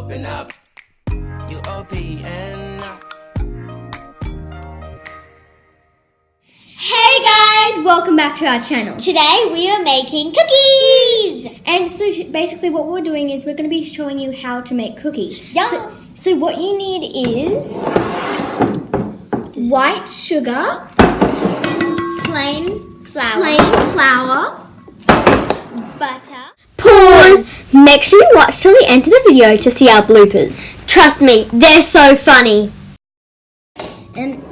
open up. You open up. Hey guys, welcome back to our channel. Today we are making cookies! And so basically what we're doing is we're going to be showing you how to make cookies. Yeah. So what you need is white sugar, Plain flour, butter. Pause! Make sure you watch till the end of the video to see our bloopers. Trust me, they're so funny. And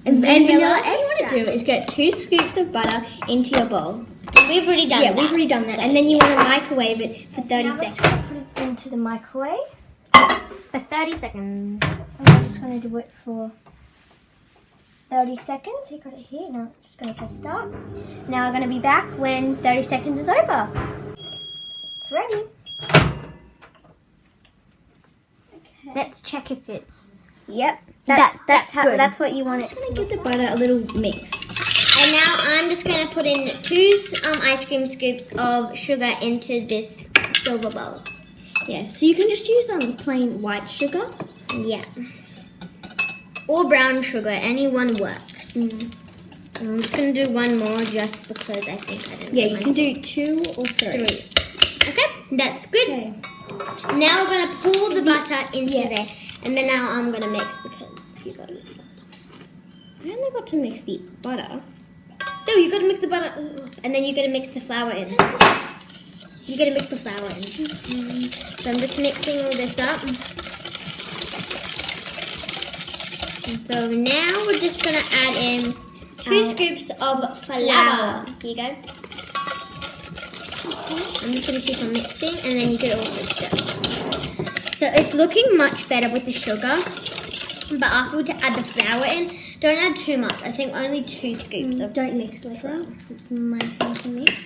vanilla extract. What you want to do is get 2 scoops of butter into your bowl. We've already done that. Yeah, we've already done that. And then you want to microwave it for 30 seconds. Put it into the microwave. For 30 seconds. And I'm just going to do it for 30 seconds. You got it here. Now I'm just going to press start. Now I'm going to be back when 30 seconds is over. It's ready. Okay. Let's check if it's... Yep. That's good. That's what you want it. I'm just going to give the butter a little mix. And now I'm just going to put in 2 ice cream scoops of sugar into this silver bowl. Yeah, so you can just use plain white sugar. Yeah. Or brown sugar, any one works. I'm just going to do one more just because I think I didn't. Yeah, you can do 2 or 3. Okay, that's good. Okay. Now we're going to pour the butter into there. And then now I'm going to mix because you got to mix that stuff. I only got to mix the butter. So you got to mix the butter and then you got to mix the flour in. You got to mix the flour in. So I'm just mixing all this up. And so now we're just going to add in 2 scoops of flour. Here you go. I'm just going to keep on mixing and then you can also stir. So it's looking much better with the sugar. But after we add the flour in, don't add too much. I think only 2 scoops of Don't mix like that because it's my turn to mix.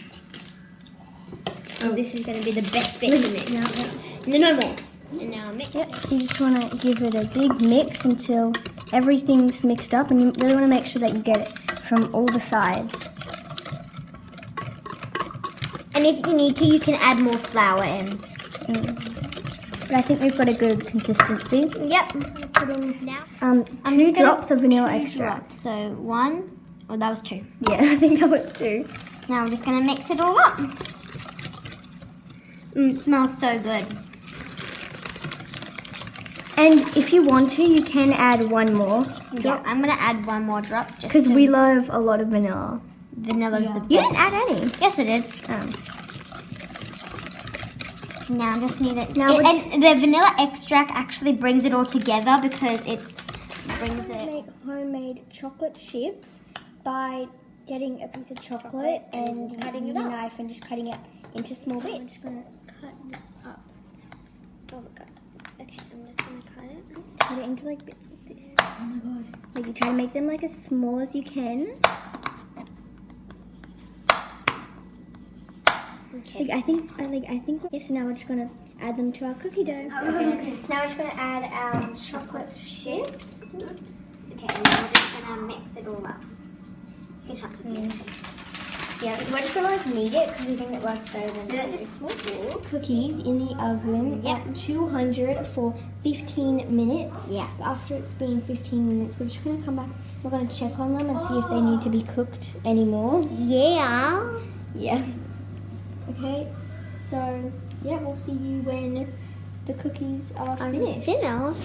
Oh, this is going to be the best bit to mix. No more. And now mix Yep, it. so you just want to give it a big mix until everything's mixed up, and you really want to make sure that you get it from all the sides. And if you need to, you can add more flour in. But I think we've got a good consistency. Yep. Put in now. 2 drops of vanilla extract. So 1. Oh, that was 2. Yeah, I think that was 2. Now I'm just going to mix it all up. It smells so good. And if you want to, you can add 1 more. Yeah, I'm going to add 1 more drop. Because we love a lot of vanilla. Vanilla's the best. You didn't add any. Yes, I did. Now I just need it. Now and the vanilla extract actually brings it all together because brings it. Make homemade chocolate chips by getting a piece of chocolate and cutting it a up. knife and just cutting it into small bits. I'm just gonna cut this up. Oh my god. Okay, I'm just gonna cut it. Cut it into like bits like this. Oh my god. Like you try to make them like as small as you can. Okay. I think. Yes. So now we're just gonna add them to our cookie dough. Oh, Okay. So now we're just gonna add our chocolate chips. Okay, and now we're just gonna mix it all up. You can have some. Yeah, we're just gonna knead it because we think it works better than small. cookies in the oven at 200 for 15 minutes. Yeah. After it's been 15 minutes, we're just gonna come back. We're gonna check on them and see if they need to be cooked anymore. Yeah. Yeah. Okay. So yeah, we'll see you when the cookies are finished. Ready.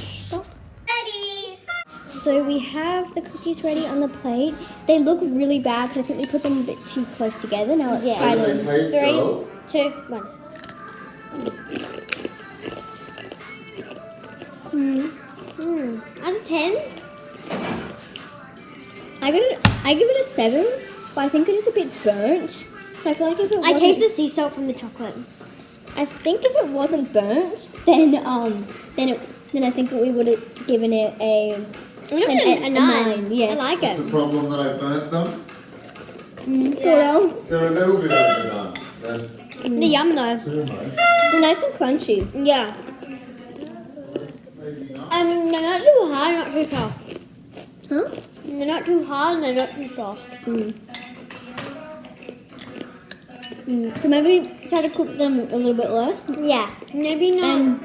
So we have the cookies ready on the plate. They look really bad because I think we put them a bit too close together. Now let's try them. 3, 2, 1. Out of 10. I give it a 7, but I think it is a bit burnt. So I feel like if it I wasn't, taste the sea salt from the chocolate. I think if it wasn't burnt, then I think we would have given it a 9. Yeah. I like What's it. the problem that I burnt them? Well, They're a little bit overdone. Then They're yum though. too much. they're nice and crunchy. Yeah. Maybe not. They're not too hard, not too soft. Huh? They're not too hard and they're not too soft. So maybe try to cook them a little bit less. Yeah. Maybe not.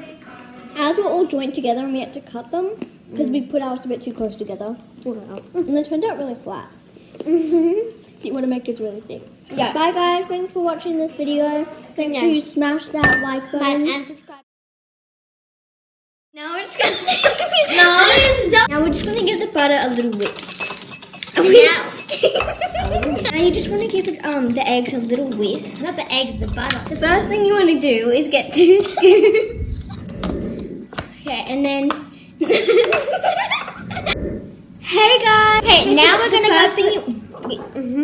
Ours were all joined together and we had to cut them because we put ours a bit too close together. And they turned out really flat. So you want to make it really thick. Yeah. Bye guys, thanks for watching this video. Make sure you smash that like button. And subscribe. Now we're just gonna Now we're just going to give the butter a little whip. Now, Now you just want to give it, the eggs a little whisk. not the eggs, the butter. The first thing you want to do is get 2 scoops. Okay, and then... Hey guys! Okay, This now is we're the gonna first go. thing you...